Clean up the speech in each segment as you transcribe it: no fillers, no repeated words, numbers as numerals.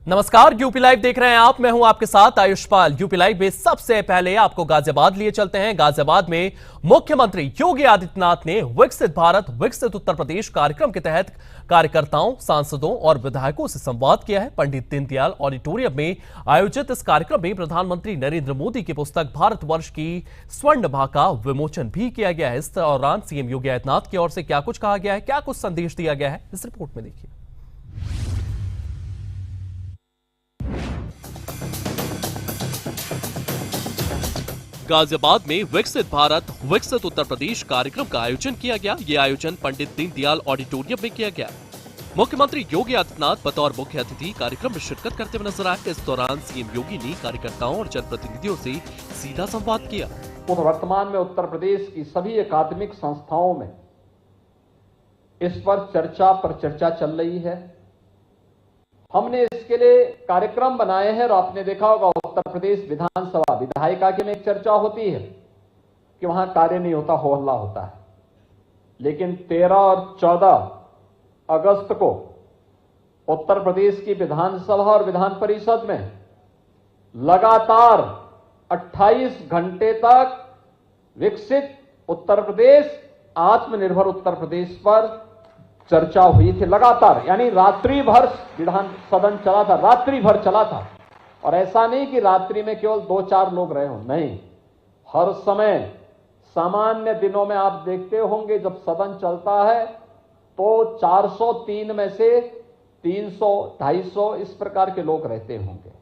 नमस्कार, UP live देख रहे हैं आप। मैं हूं आपके साथ आयुष्पाल। यूपी लाइव में सबसे पहले आपको गाजियाबाद लिए चलते हैं। गाजियाबाद में मुख्यमंत्री योगी आदित्यनाथ ने विकसित भारत विकसित उत्तर प्रदेश कार्यक्रम के तहत कार्यकर्ताओं, सांसदों और विधायकों से संवाद किया है। पंडित दीनदयाल ऑडिटोरियम में आयोजित इस कार्यक्रम में प्रधानमंत्री नरेंद्र मोदी की पुस्तक भारतवर्ष की स्वर्णिमा का विमोचन भी किया गया है। इस दौरान सीएम योगी आदित्यनाथ की ओर से क्या कुछ कहा गया है, क्या कुछ संदेश दिया गया है, इस रिपोर्ट में देखिए। गाजियाबाद में विकसित भारत विकसित उत्तर प्रदेश कार्यक्रम का आयोजन किया गया। ये आयोजन पंडित दीनदयाल ऑडिटोरियम में किया गया। मुख्यमंत्री योगी आदित्यनाथ बतौर मुख्य अतिथि कार्यक्रम में शिरकत करते हुए नजर आए। इस दौरान सीएम योगी ने कार्यकर्ताओं और जनप्रतिनिधियों से सीधा संवाद किया। वर्तमान में उत्तर प्रदेश की सभी अकादमिक संस्थाओं में इस पर चर्चा चल रही है। हमने इसके लिए कार्यक्रम बनाए हैं और आपने देखा होगा उत्तर प्रदेश विधानसभा विधायिका की में एक चर्चा होती है कि वहां कार्य नहीं होता, हो हल्ला होता है। लेकिन 13 और 14 अगस्त को उत्तर प्रदेश की विधानसभा और विधान परिषद में लगातार 28 घंटे तक विकसित उत्तर प्रदेश, आत्मनिर्भर उत्तर प्रदेश पर चर्चा हुई थी लगातार। यानी रात्रि भर विधान सदन चला था, रात्रि भर चला था। और ऐसा नहीं कि रात्रि में केवल 2-4 लोग रहे हों, नहीं, हर समय सामान्य दिनों में आप देखते होंगे जब सदन चलता है तो 403 में से 300, 250 इस प्रकार के लोग रहते होंगे,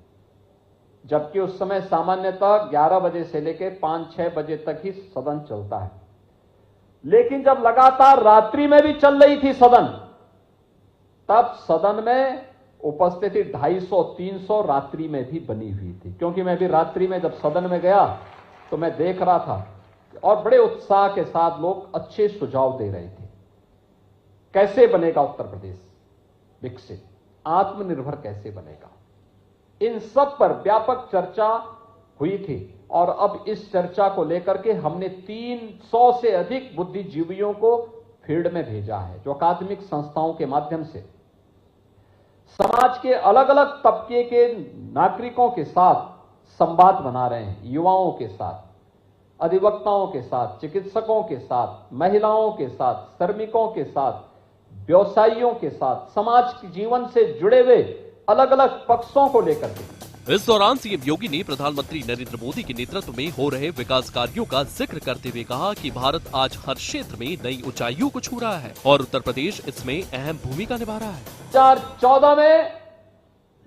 जबकि उस समय सामान्यतः 11 बजे से लेकर 5-6 बजे तक ही सदन चलता है। लेकिन जब लगातार रात्रि में भी चल रही थी सदन, तब सदन में उपस्थिति 250-300 रात्रि में भी बनी हुई थी। क्योंकि मैं भी रात्रि में जब सदन में गया तो मैं देख रहा था और बड़े उत्साह के साथ लोग अच्छे सुझाव दे रहे थे। कैसे बनेगा उत्तर प्रदेश विकसित, आत्मनिर्भर कैसे बनेगा, इन सब पर व्यापक चर्चा हुई थी। और अब इस चर्चा को लेकर के हमने 300 से अधिक बुद्धिजीवियों को फील्ड में भेजा है, जो अकादमिक संस्थाओं के माध्यम से समाज के अलग अलग तबके के नागरिकों के साथ संवाद बना रहे हैं। युवाओं के साथ, अधिवक्ताओं के साथ, चिकित्सकों के साथ, महिलाओं के साथ, श्रमिकों के साथ, व्यवसायियों के साथ, समाज के जीवन से जुड़े हुए अलग अलग पक्षों को लेकर के। इस दौरान सीएम योगी ने प्रधानमंत्री नरेंद्र मोदी के नेतृत्व में हो रहे विकास कार्यों का जिक्र करते हुए कहा कि भारत आज हर क्षेत्र में नई ऊंचाइयों को छू रहा है और उत्तर प्रदेश इसमें अहम भूमिका निभा रहा है। 2014 में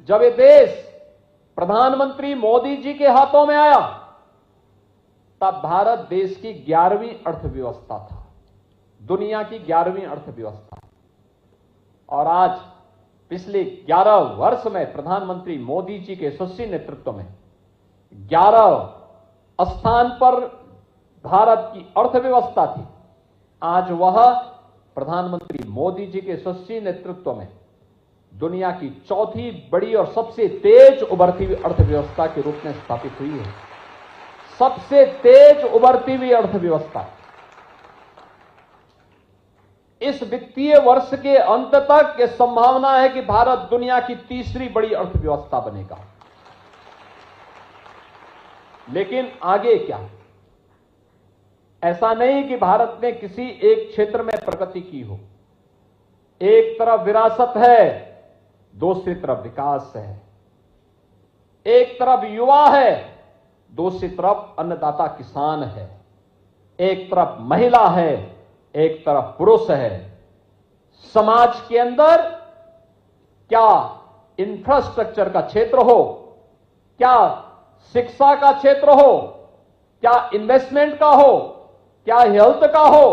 जब ये देश प्रधानमंत्री मोदी जी के हाथों में आया, तब भारत देश की 11वीं अर्थव्यवस्था था, दुनिया की 11वीं अर्थव्यवस्था। और आज पिछले 11 वर्ष में प्रधानमंत्री मोदी जी के यशस्वी नेतृत्व में 11 स्थान पर भारत की अर्थव्यवस्था थी। आज वह प्रधानमंत्री मोदी जी के यशस्वी नेतृत्व में दुनिया की चौथी बड़ी और सबसे तेज उभरती हुई अर्थव्यवस्था के रूप में स्थापित हुई है। सबसे तेज उभरती हुई अर्थव्यवस्था। इस वित्तीय वर्ष के अंत तक यह संभावना है कि भारत दुनिया की तीसरी बड़ी अर्थव्यवस्था बनेगा। लेकिन आगे क्या? ऐसा नहीं कि भारत ने किसी एक क्षेत्र में प्रगति की हो। एक तरफ विरासत है, दूसरी तरफ विकास है। एक तरफ युवा है, दूसरी तरफ अन्नदाता किसान है। एक तरफ महिला है, एक तरफ पुरुष है। समाज के अंदर क्या इंफ्रास्ट्रक्चर का क्षेत्र हो, क्या शिक्षा का क्षेत्र हो, क्या इन्वेस्टमेंट का हो, क्या हेल्थ का हो,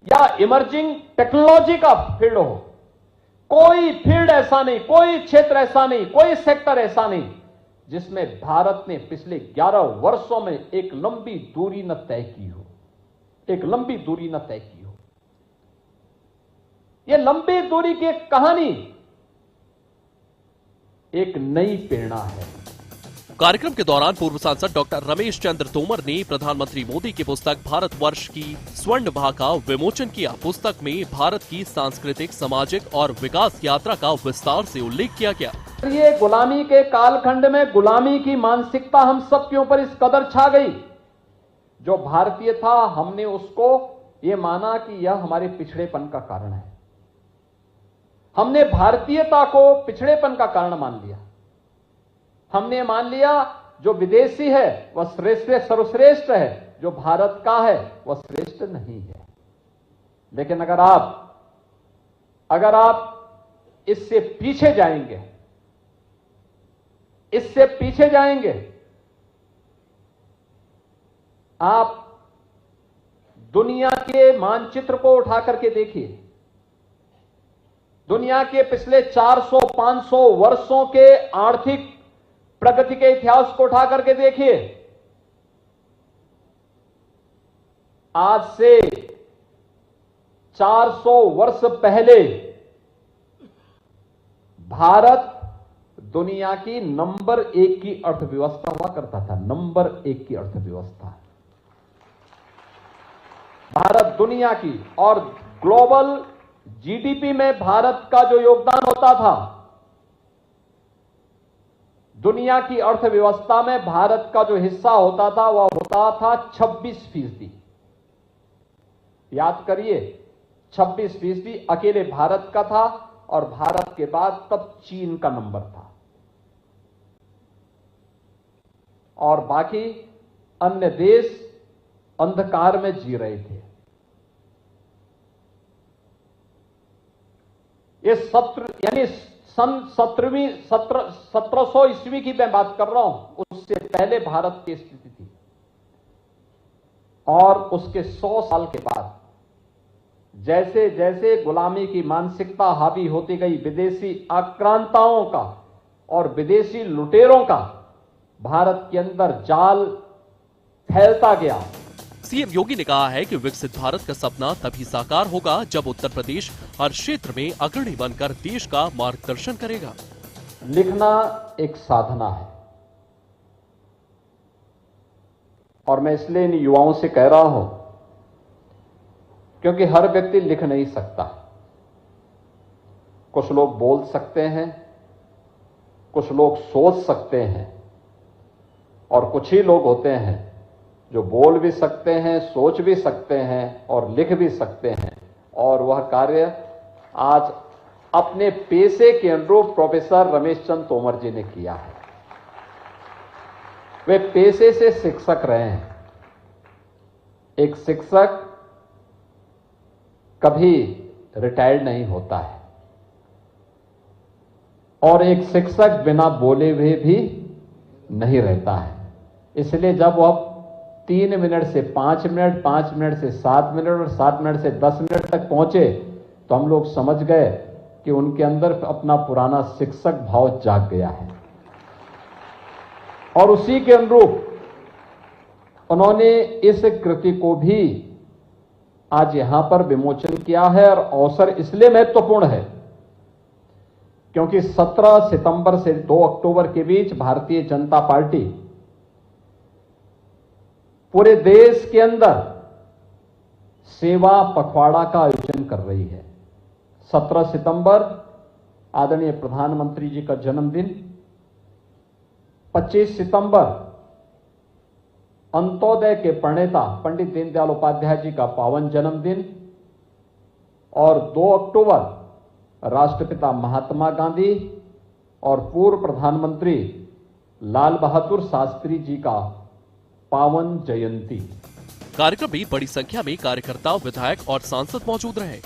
या इमर्जिंग टेक्नोलॉजी का फील्ड हो, कोई फील्ड ऐसा नहीं, कोई क्षेत्र ऐसा नहीं, कोई सेक्टर ऐसा नहीं जिसमें भारत ने पिछले 11 वर्षों में एक लंबी दूरी न तय की हो, एक लंबी दूरी न तय की हो। यह लंबी दूरी की कहानी एक नई प्रेरणा है। कार्यक्रम के दौरान पूर्व सांसद डॉक्टर रमेश चंद्र तोमर ने प्रधानमंत्री मोदी की पुस्तक भारतवर्ष की स्वर्णिम का विमोचन किया। पुस्तक में भारत की सांस्कृतिक, सामाजिक और विकास यात्रा का विस्तार से उल्लेख किया गया। ये गुलामी के कालखंड में गुलामी की मानसिकता हम सब के ऊपर इस कदर छा गई। जो भारतीय था, हमने उसको ये माना कि यह हमारे पिछड़ेपन का कारण है। हमने भारतीयता को पिछड़ेपन का कारण मान लिया। हमने मान लिया जो विदेशी है वह श्रेष्ठ सर्वश्रेष्ठ है, जो भारत का है वह श्रेष्ठ नहीं है। लेकिन अगर आप इससे पीछे जाएंगे, आप दुनिया के मानचित्र को उठा करके देखिए। दुनिया के पिछले 400-500 वर्षों के आर्थिक प्रगति के इतिहास को उठा करके देखिए। आज से 400 वर्ष पहले भारत दुनिया की नंबर 1 की अर्थव्यवस्था हुआ करता था। नंबर 1 की अर्थव्यवस्था भारत दुनिया की, और ग्लोबल जीडीपी में भारत का जो योगदान होता था, दुनिया की अर्थव्यवस्था में भारत का जो हिस्सा होता था वह होता था 26%। याद करिए, 26% अकेले भारत का था, और भारत के बाद तब चीन का नंबर था, और बाकी अन्य देश अंधकार में जी रहे थे। ये सत्र यानी सन 1700 ईस्वी की मैं बात कर रहा हूं, उससे पहले भारत की स्थिति थी। और उसके 100 साल के बाद जैसे जैसे गुलामी की मानसिकता हावी होती गई, विदेशी आक्रांताओं का और विदेशी लुटेरों का भारत के अंदर जाल फैलता गया। सीएम योगी ने कहा है कि विकसित भारत का सपना तभी साकार होगा जब उत्तर प्रदेश हर क्षेत्र में अग्रणी बनकर देश का मार्गदर्शन करेगा। लिखना एक साधना है, और मैं इसलिए इन युवाओं से कह रहा हूं क्योंकि हर व्यक्ति लिख नहीं सकता। कुछ लोग बोल सकते हैं, कुछ लोग सोच सकते हैं, और कुछ ही लोग होते हैं जो बोल भी सकते हैं, सोच भी सकते हैं और लिख भी सकते हैं। और वह कार्य आज अपने पेशे के अनुरूप प्रोफेसर रमेश चंद्र तोमर जी ने किया है। वे पेशे से शिक्षक रहे हैं। एक शिक्षक कभी रिटायर्ड नहीं होता है, और एक शिक्षक बिना बोले हुए भी नहीं रहता है। इसलिए जब वह 3 मिनट से 5 मिनट, 5 मिनट से 7 मिनट और 7 मिनट से 10 मिनट तक पहुंचे, तो हम लोग समझ गए कि उनके अंदर अपना पुराना शिक्षक भाव जाग गया है। और उसी के अनुरूप उन्होंने इस कृति को भी आज यहां पर विमोचन किया है। और अवसर इसलिए महत्वपूर्ण है क्योंकि 17 सितंबर से 2 अक्टूबर के बीच भारतीय जनता पार्टी पूरे देश के अंदर सेवा पखवाड़ा का आयोजन कर रही है। 17 सितंबर आदरणीय प्रधानमंत्री जी का जन्मदिन, 25 सितंबर अंत्योदय के प्रणेता पंडित दीनदयाल उपाध्याय जी का पावन जन्मदिन, और 2 अक्टूबर राष्ट्रपिता महात्मा गांधी और पूर्व प्रधानमंत्री लाल बहादुर शास्त्री जी का पावन जयंती। कार्यक्रम में बड़ी संख्या में कार्यकर्ता, विधायक और सांसद मौजूद रहे।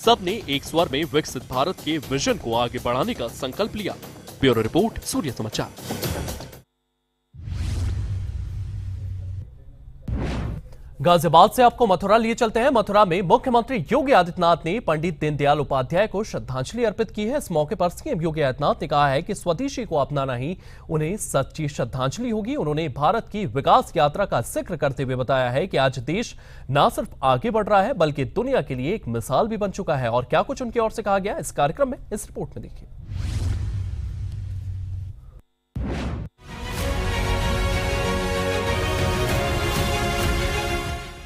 सबने एक स्वर में विकसित भारत के विजन को आगे बढ़ाने का संकल्प लिया। ब्यूरो रिपोर्ट, सूर्य समाचार। गाजियाबाद से आपको मथुरा लिए चलते हैं। मथुरा में मुख्यमंत्री योगी आदित्यनाथ ने पंडित दीनदयाल उपाध्याय को श्रद्धांजलि अर्पित की है। इस मौके पर सीएम योगी आदित्यनाथ ने कहा है कि स्वदेशी को अपनाना ही उन्हें सच्ची श्रद्धांजलि होगी। उन्होंने भारत की विकास यात्रा का जिक्र करते हुए बताया है कि आज देश न सिर्फ आगे बढ़ रहा है बल्कि दुनिया के लिए एक मिसाल भी बन चुका है। और क्या कुछ उनकी ओर से कहा गया इस कार्यक्रम में, इस रिपोर्ट में देखिए।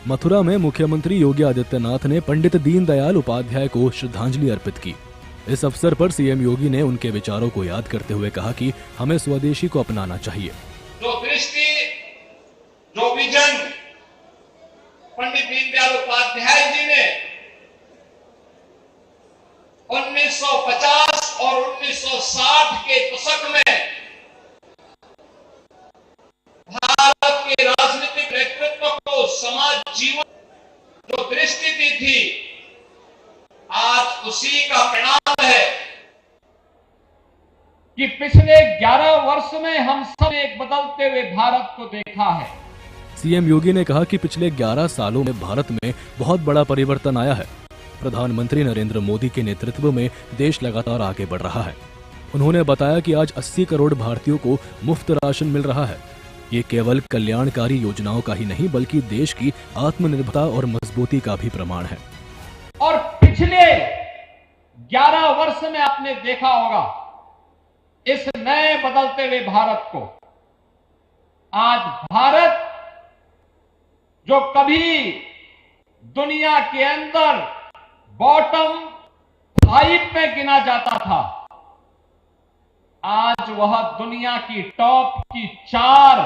मथुरा में मुख्यमंत्री योगी आदित्यनाथ ने पंडित दीनदयाल उपाध्याय को श्रद्धांजलि अर्पित की। इस अवसर पर सीएम योगी ने उनके विचारों को याद करते हुए कहा कि हमें स्वदेशी को अपनाना चाहिए। जो दृष्टि, जो विजन पंडित दीनदयाल उपाध्याय जी ने 1950 और 1960 के दशक में भारत के राजनीतिक नेतृत्व को, समाज जीवन जो दृष्टि दी थी, आज उसी का परिणाम है कि पिछले 11 वर्ष में हम सब एक बदलते हुए भारत को देखा है। सीएम योगी ने कहा कि पिछले 11 सालों में भारत में बहुत बड़ा परिवर्तन आया है। प्रधानमंत्री नरेंद्र मोदी के नेतृत्व में देश लगातार आगे बढ़ रहा है। उन्होंने बताया कि आज 80 करोड़ भारतीयों को मुफ्त राशन मिल रहा है। ये केवल कल्याणकारी योजनाओं का ही नहीं बल्कि देश की आत्मनिर्भरता और मजबूती का भी प्रमाण है। और पिछले 11 वर्ष में आपने देखा होगा इस नए बदलते हुए भारत को। आज भारत जो कभी दुनिया के अंदर बॉटम 5 में गिना जाता था, आज वह दुनिया की टॉप की 4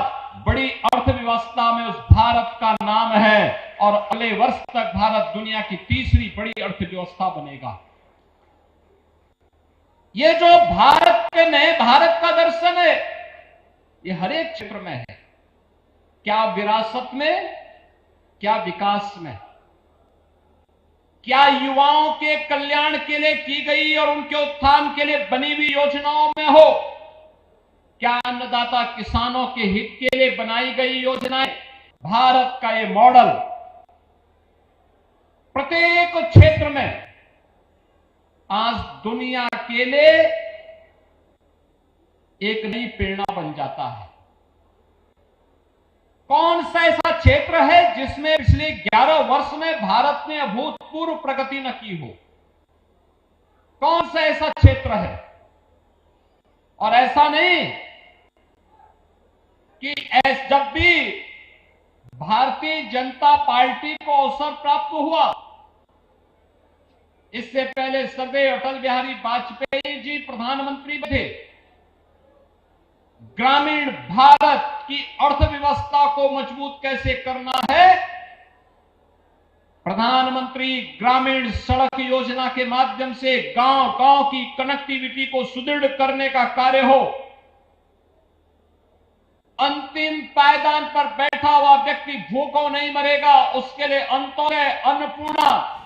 बड़ी अर्थव्यवस्था में उस भारत का नाम है और अगले वर्ष तक भारत दुनिया की 3री बड़ी अर्थव्यवस्था बनेगा। ये जो भारत के नए भारत का दर्शन है, ये हर एक क्षेत्र में है। क्या विरासत में, क्या विकास में, क्या युवाओं के कल्याण के लिए की गई और उनके उत्थान के लिए बनी हुई योजनाओं में हो, क्या अन्नदाता किसानों के हित के लिए बनाई गई योजनाएं, भारत का ये मॉडल प्रत्येक क्षेत्र में आज दुनिया के लिए एक नई प्रेरणा बन जाता है। कौन सा ऐसा क्षेत्र है जिसमें पिछले 11 वर्ष में भारत ने अभूतपूर्व प्रगति न की हो? कौन सा ऐसा क्षेत्र है? और ऐसा नहीं कि जब भी भारतीय जनता पार्टी को अवसर प्राप्त हुआ, इससे पहले स्वर्गीय अटल बिहारी वाजपेयी जी प्रधानमंत्री थे, ग्रामीण भारत की अर्थव्यवस्था को मजबूत कैसे करना है, प्रधानमंत्री ग्रामीण सड़क योजना के माध्यम से गांव-गांव की कनेक्टिविटी को सुदृढ़ करने का कार्य हो, अंतिम पायदान पर बैठा हुआ व्यक्ति भूखों नहीं मरेगा, उसके लिए अंत्योदय अन्नपूर्णा।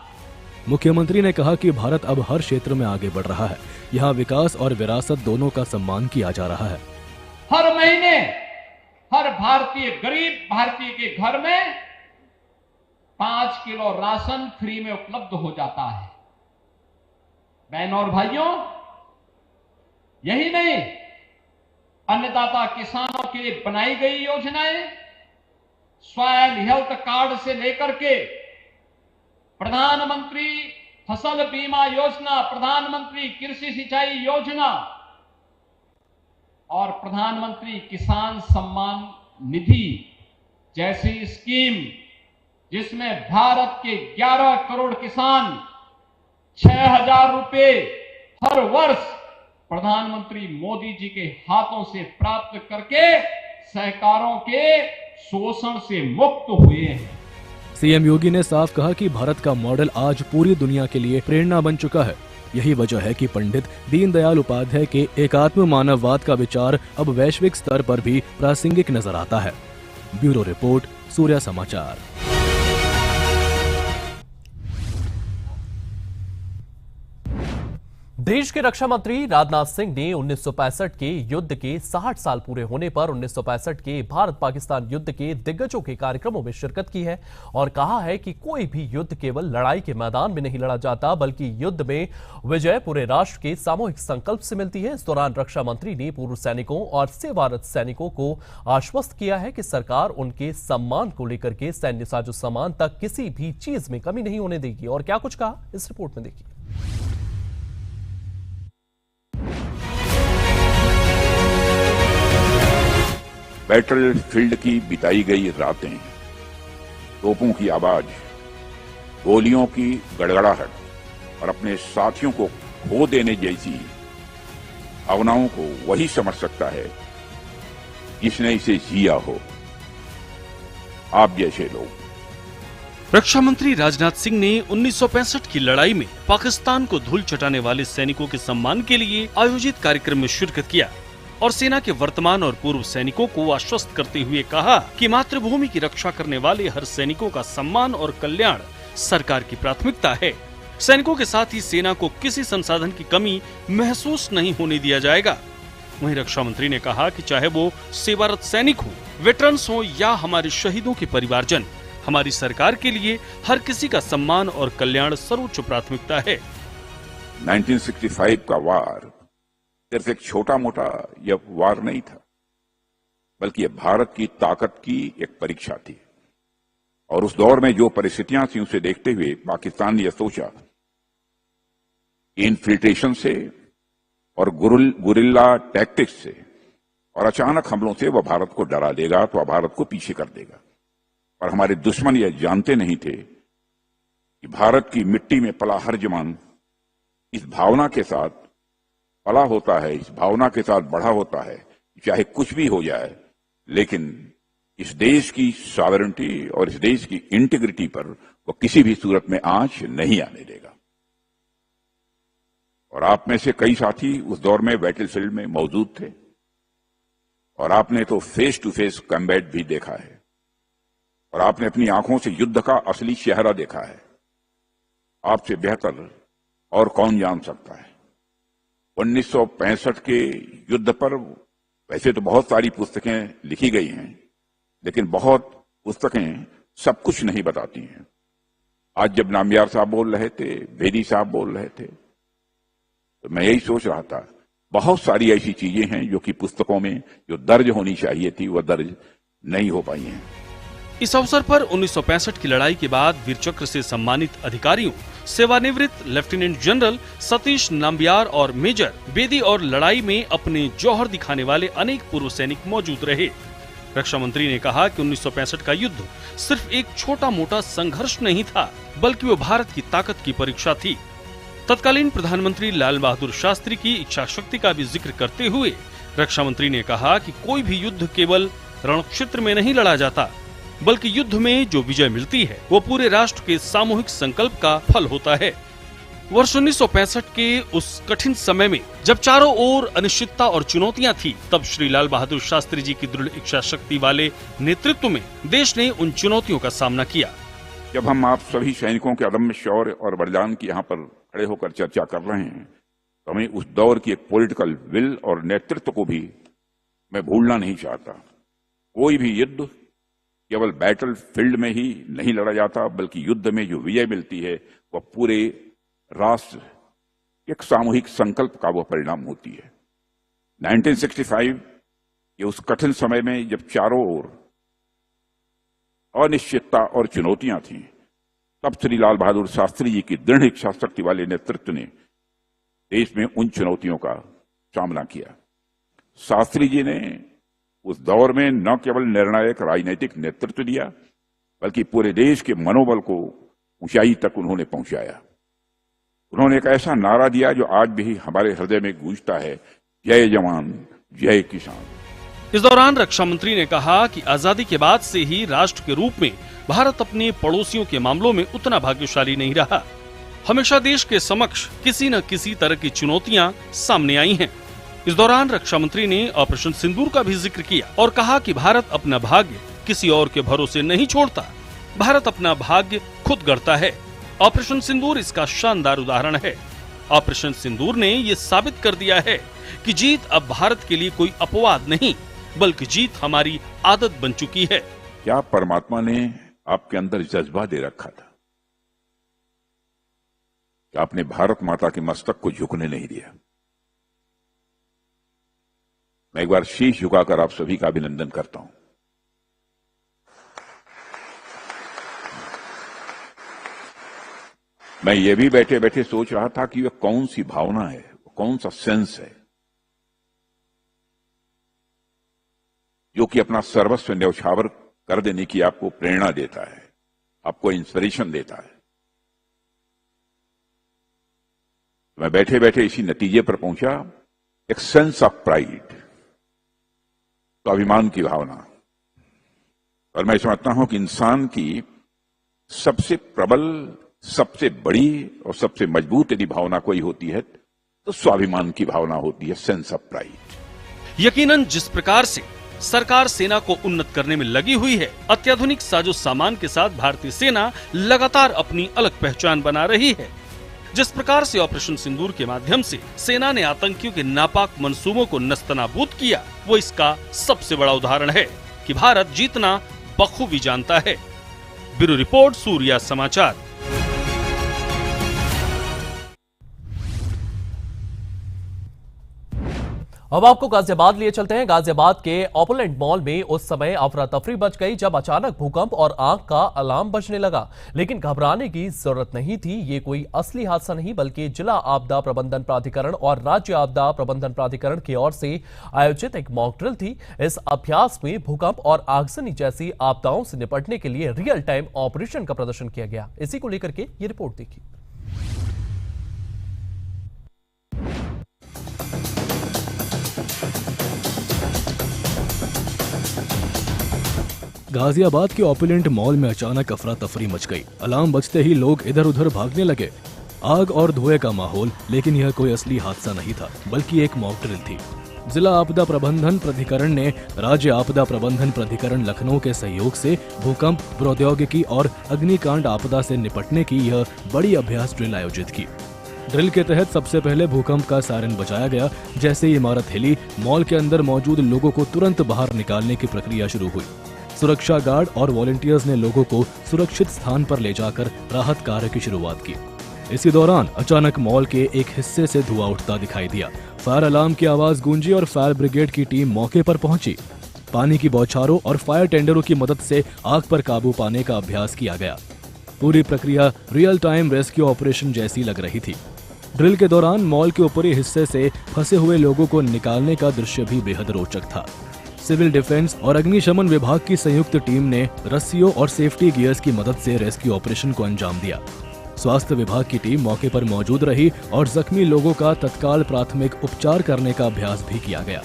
मुख्यमंत्री ने कहा कि भारत अब हर क्षेत्र में आगे बढ़ रहा है। यहाँ विकास और विरासत दोनों का सम्मान किया जा रहा है। हर महीने हर भारतीय, गरीब भारतीय के घर में 5 किलो राशन फ्री में उपलब्ध हो जाता है। बहनों और भाइयों, यही नहीं, अन्नदाता किसानों के लिए बनाई गई योजनाएं, सॉइल हेल्थ कार्ड से लेकर के प्रधानमंत्री फसल बीमा योजना, प्रधानमंत्री कृषि सिंचाई योजना और प्रधानमंत्री किसान सम्मान निधि जैसी स्कीम, जिसमें भारत के 11 करोड़ किसान 6,000 रुपए हर वर्ष प्रधानमंत्री मोदी जी के हाथों से प्राप्त करके सहकारों के शोषण से मुक्त हुए हैं। सीएम योगी ने साफ कहा कि भारत का मॉडल आज पूरी दुनिया के लिए प्रेरणा बन चुका है। यही वजह है कि पंडित दीनदयाल उपाध्याय के एकात्म मानववाद का विचार अब वैश्विक स्तर पर भी प्रासंगिक नजर आता है। ब्यूरो रिपोर्ट, सूर्या समाचार। देश के रक्षा मंत्री राजनाथ सिंह ने 1965 के युद्ध के 60 साल पूरे होने पर 1965 के भारत पाकिस्तान युद्ध के दिग्गजों के कार्यक्रमों में शिरकत की है और कहा है कि कोई भी युद्ध केवल लड़ाई के मैदान में नहीं लड़ा जाता, बल्कि युद्ध में विजय पूरे राष्ट्र के सामूहिक संकल्प से मिलती है। इस दौरान रक्षा मंत्री ने पूर्व सैनिकों और सेवारत सैनिकों को आश्वस्त किया है कि सरकार उनके सम्मान को लेकर के सैन्य साजो सामान तक किसी भी चीज में कमी नहीं होने देगी। और क्या कुछ कहा, इस रिपोर्ट में देखिए। बैटल फील्ड की बिताई गई रातें तोपों की आवाज, गोलियों की गड़गड़ाहट और अपने साथियों को खो देने जैसी भावनाओं को वही समझ सकता है जिसने इसे जिया हो। आप जैसे लोग। रक्षा मंत्री राजनाथ सिंह ने 1965 की लड़ाई में पाकिस्तान को धूल चटाने वाले सैनिकों के सम्मान के लिए आयोजित कार्यक्रम में शिरकत किया और सेना के वर्तमान और पूर्व सैनिकों को आश्वस्त करते हुए कहा कि मातृभूमि की रक्षा करने वाले हर सैनिकों का सम्मान और कल्याण सरकार की प्राथमिकता है। सैनिकों के साथ ही सेना को किसी संसाधन की कमी महसूस नहीं होने दिया जाएगा। वहीं रक्षा मंत्री ने कहा कि चाहे वो सेवारत सैनिक हो, वेटरन्स हो या हमारे शहीदों के परिवारजन, हमारी सरकार के लिए हर किसी का सम्मान और कल्याण सर्वोच्च प्राथमिकता है। 1965 का वार सिर्फ एक छोटा मोटा यह वार नहीं था, बल्कि यह भारत की ताकत की एक परीक्षा थी। और उस दौर में जो परिस्थितियां थी उसे देखते हुए पाकिस्तान ने यह सोचा इन्फिल्ट्रेशन से और गुरिल्ला टैक्टिक्स से और अचानक हमलों से वह भारत को डरा देगा, तो वह भारत को पीछे कर देगा। और हमारे दुश्मन यह जानते नहीं थे कि भारत की मिट्टी में पला हर जवान इस भावना के साथ पला होता है, इस भावना के साथ बढ़ा होता है, चाहे कुछ भी हो जाए, लेकिन इस देश की सॉवरेनिटी और इस देश की इंटीग्रिटी पर वो किसी भी सूरत में आंच नहीं आने देगा। और आप में से कई साथी उस दौर में बैटलफील्ड में मौजूद थे और आपने तो फेस टू फेस कॉम्बैट भी देखा है और आपने अपनी आंखों से युद्ध का असली चेहरा देखा है। आपसे बेहतर और कौन जान सकता है। 1965 के युद्ध पर वैसे तो बहुत सारी पुस्तकें लिखी गई हैं, लेकिन बहुत पुस्तकें सब कुछ नहीं बताती हैं। आज जब नामयार साहब बोल रहे थे, बेदी साहब बोल रहे थे, तो मैं यही सोच रहा था बहुत सारी ऐसी चीजें हैं जो कि पुस्तकों में जो दर्ज होनी चाहिए थी वह दर्ज नहीं हो पाई हैं। इस अवसर पर 1965 की लड़ाई के बाद वीर चक्र से सम्मानित अधिकारियों, सेवानिवृत्त लेफ्टिनेंट जनरल सतीश नाम्बियार और मेजर बेदी और लड़ाई में अपने जौहर दिखाने वाले अनेक पूर्व सैनिक मौजूद रहे। रक्षा मंत्री ने कहा कि 1965 का युद्ध सिर्फ एक छोटा मोटा संघर्ष नहीं था, बल्कि वो भारत की ताकत की परीक्षा थी। तत्कालीन प्रधानमंत्री लाल बहादुर शास्त्री की इच्छा शक्ति का भी जिक्र करते हुए रक्षा मंत्री ने कहा कि कोई भी युद्ध केवल रणक्षेत्र में नहीं लड़ा जाता, बल्कि युद्ध में जो विजय मिलती है वो पूरे राष्ट्र के सामूहिक संकल्प का फल होता है। वर्ष 1965 के उस कठिन समय में जब चारों ओर अनिश्चितता और चुनौतियां थी, तब श्री लाल बहादुर शास्त्री जी की दृढ़ इच्छा शक्ति वाले नेतृत्व में देश ने उन चुनौतियों का सामना किया। जब हम आप सभी सैनिकों के अदम्य शौर्य और बलिदान की यहाँ पर खड़े होकर चर्चा कर रहे हैं, तो हमें उस दौर की एक पॉलिटिकल विल और नेतृत्व को भी मैं भूलना नहीं चाहता। कोई भी युद्ध केवल बैटल फील्ड में ही नहीं लड़ा जाता, बल्कि युद्ध में जो विजय मिलती है वह पूरे राष्ट्र एक सामूहिक संकल्प का वह परिणाम होती है। 1965 के उस कठिन समय में जब चारों ओर अनिश्चितता और चुनौतियां थीं, तब श्री लाल बहादुर शास्त्री जी की दृढ़ इच्छा शक्ति वाले नेतृत्व ने देश में उन चुनौतियों का सामना किया। शास्त्री जी ने उस दौर में न केवल निर्णायक राजनीतिक नेतृत्व दिया, बल्कि पूरे देश के मनोबल को ऊंचाई तक उन्होंने पहुंचाया। उन्होंने एक ऐसा नारा दिया जो आज भी हमारे हृदय में गूंजता है, जय जवान जय किसान। इस दौरान रक्षा मंत्री ने कहा कि आजादी के बाद से ही राष्ट्र के रूप में भारत अपने पड़ोसियों के मामलों में उतना भाग्यशाली नहीं रहा। हमेशा देश के समक्ष किसी न किसी तरह की चुनौतियां सामने आई हैं। इस दौरान रक्षा मंत्री ने ऑपरेशन सिंदूर का भी जिक्र किया और कहा कि भारत अपना भाग्य किसी और के भरोसे नहीं छोड़ता, भारत अपना भाग्य खुद गढ़ता है। ऑपरेशन सिंदूर इसका शानदार उदाहरण है। ऑपरेशन सिंदूर ने ये साबित कर दिया है कि जीत अब भारत के लिए कोई अपवाद नहीं, बल्कि जीत हमारी आदत बन चुकी है। क्या परमात्मा ने आपके अंदर जज्बा दे रखा था कि आपने भारत माता के मस्तक को झुकने नहीं दिया। मैं एक बार शीश झुकाकर आप सभी का अभिनंदन करता हूं। मैं ये भी बैठे बैठे सोच रहा था कि वह कौन सी भावना है, कौन सा सेंस है जो कि अपना सर्वस्व न्यौछावर कर देने की आपको प्रेरणा देता है। आपको इंस्पिरेशन देता है। मैं बैठे बैठे इसी नतीजे पर पहुंचा, एक सेंस ऑफ प्राइड, स्वाभिमान की भावना। और मैं समझता हूं कि इंसान की सबसे प्रबल, सबसे बड़ी और सबसे मजबूत यदि भावना कोई होती है तो स्वाभिमान की भावना होती है, सेंस ऑफ प्राइड। यकीनन जिस प्रकार से सरकार सेना को उन्नत करने में लगी हुई है, अत्याधुनिक साजो सामान के साथ भारतीय सेना लगातार अपनी अलग पहचान बना रही है। जिस प्रकार से ऑपरेशन सिंदूर के माध्यम से सेना ने आतंकियों के नापाक मंसूबों को नस्तनाबूद किया, वो इसका सबसे बड़ा उदाहरण है कि भारत जीतना बखूबी जानता है। ब्यूरो रिपोर्ट, सूर्या समाचार। अब आपको गाजियाबाद लिए चलते हैं। गाजियाबाद के ओपुलेंट मॉल में उस समय अफरा तफरी मच गई जब अचानक भूकंप और आग का अलार्म बजने लगा, लेकिन घबराने की जरूरत नहीं थी। ये कोई असली हादसा नहीं बल्कि जिला आपदा प्रबंधन प्राधिकरण और राज्य आपदा प्रबंधन प्राधिकरण की ओर से आयोजित एक मॉक ड्रिल थी। इस अभ्यास में भूकंप और आगजनी जैसी आपदाओं से निपटने के लिए रियल टाइम ऑपरेशन का प्रदर्शन किया गया। इसी को लेकर के ये रिपोर्ट देखिए। गाजियाबाद के ओपुलेंट मॉल में अचानक अफरा तफरी मच गई। अलार्म बजते ही लोग इधर उधर भागने लगे। आग और धुएं का माहौल, लेकिन यह कोई असली हादसा नहीं था बल्कि एक मॉक ड्रिल थी। जिला आपदा प्रबंधन प्राधिकरण ने राज्य आपदा प्रबंधन प्राधिकरण लखनऊ के सहयोग से भूकंप, प्रौद्योगिकी और अग्निकांड आपदा से निपटने की यह बड़ी अभ्यास ड्रिल आयोजित की। ड्रिल के तहत सबसे पहले भूकंप का सायरन बजाया गया। जैसे ही इमारत हिली, मॉल के अंदर मौजूद लोगों को तुरंत बाहर निकालने की प्रक्रिया शुरू हुई। सुरक्षा गार्ड और वॉलंटियर्स ने लोगों को सुरक्षित स्थान पर ले जाकर राहत कार्य की शुरुआत की। इसी दौरान अचानक मॉल के एक हिस्से से धुआं उठता दिखाई दिया। फायर अलार्म की आवाज गूंजी और फायर ब्रिगेड की टीम मौके पर पहुंची। पानी की बौछारों और फायर टेंडरों की मदद से आग पर काबू पाने का अभ्यास किया गया। पूरी प्रक्रिया रियल टाइम रेस्क्यू ऑपरेशन जैसी लग रही थी। ड्रिल के दौरान मॉल के ऊपरी हिस्से से फंसे हुए लोगों को निकालने का दृश्य भी बेहद रोचक था। सिविल डिफेंस और अग्निशमन विभाग की संयुक्त टीम ने रस्सियों और सेफ्टी गियर्स की मदद से रेस्क्यू ऑपरेशन को अंजाम दिया। स्वास्थ्य विभाग की टीम मौके पर मौजूद रही और जख्मी लोगों का तत्काल प्राथमिक उपचार करने का अभ्यास भी किया गया।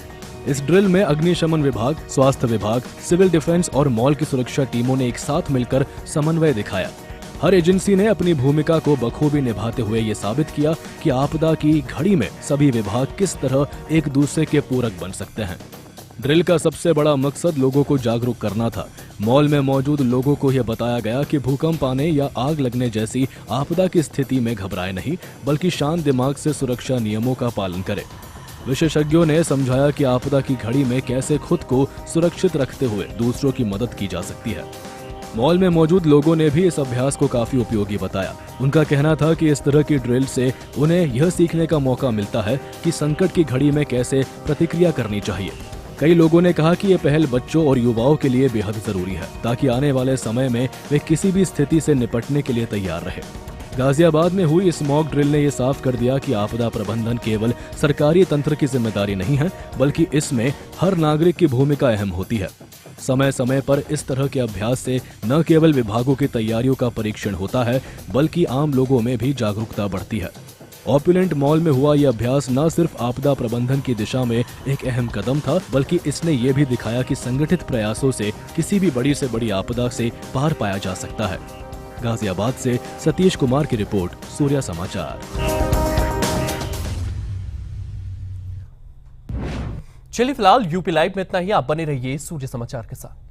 इस ड्रिल में अग्निशमन विभाग, स्वास्थ्य विभाग, सिविल डिफेंस और मॉल की सुरक्षा टीमों ने एक साथ मिलकर समन्वय दिखाया। हर एजेंसी ने अपनी भूमिका को बखूबी निभाते हुए ये साबित किया कि आपदा की घड़ी में सभी विभाग किस तरह एक दूसरे के पूरक बन सकते हैं। ड्रिल का सबसे बड़ा मकसद लोगों को जागरूक करना था। मॉल में मौजूद लोगों को यह बताया गया कि भूकंप आने या आग लगने जैसी आपदा की स्थिति में घबराए नहीं, बल्कि शांत दिमाग से सुरक्षा नियमों का पालन करें। विशेषज्ञों ने समझाया कि आपदा की घड़ी में कैसे खुद को सुरक्षित रखते हुए दूसरों की मदद की जा सकती है। मॉल में मौजूद लोगों ने भी इस अभ्यास को काफी उपयोगी बताया। उनका कहना था कि इस तरह की ड्रिल से उन्हें यह सीखने का मौका मिलता है कि संकट की घड़ी में कैसे प्रतिक्रिया करनी चाहिए। कई लोगों ने कहा कि ये पहल बच्चों और युवाओं के लिए बेहद जरूरी है ताकि आने वाले समय में वे किसी भी स्थिति से निपटने के लिए तैयार रहे। गाजियाबाद में हुई इस मॉक ड्रिल ने यह साफ कर दिया कि आपदा प्रबंधन केवल सरकारी तंत्र की जिम्मेदारी नहीं है, बल्कि इसमें हर नागरिक की भूमिका अहम होती है। समय समय पर इस तरह के अभ्यास से न केवल विभागों की तैयारियों का परीक्षण होता है, बल्कि आम लोगों में भी जागरूकता बढ़ती है। ओपुलेंट मॉल में हुआ यह अभ्यास न सिर्फ आपदा प्रबंधन की दिशा में एक अहम कदम था, बल्कि इसने ये भी दिखाया कि संगठित प्रयासों से किसी भी बड़ी से बड़ी आपदा से पार पाया जा सकता है। गाजियाबाद से सतीश कुमार की रिपोर्ट, सूर्या समाचार। चलिए फिलहाल यूपी लाइव में इतना ही। आप बने रहिए सूर्य समाचार के साथ।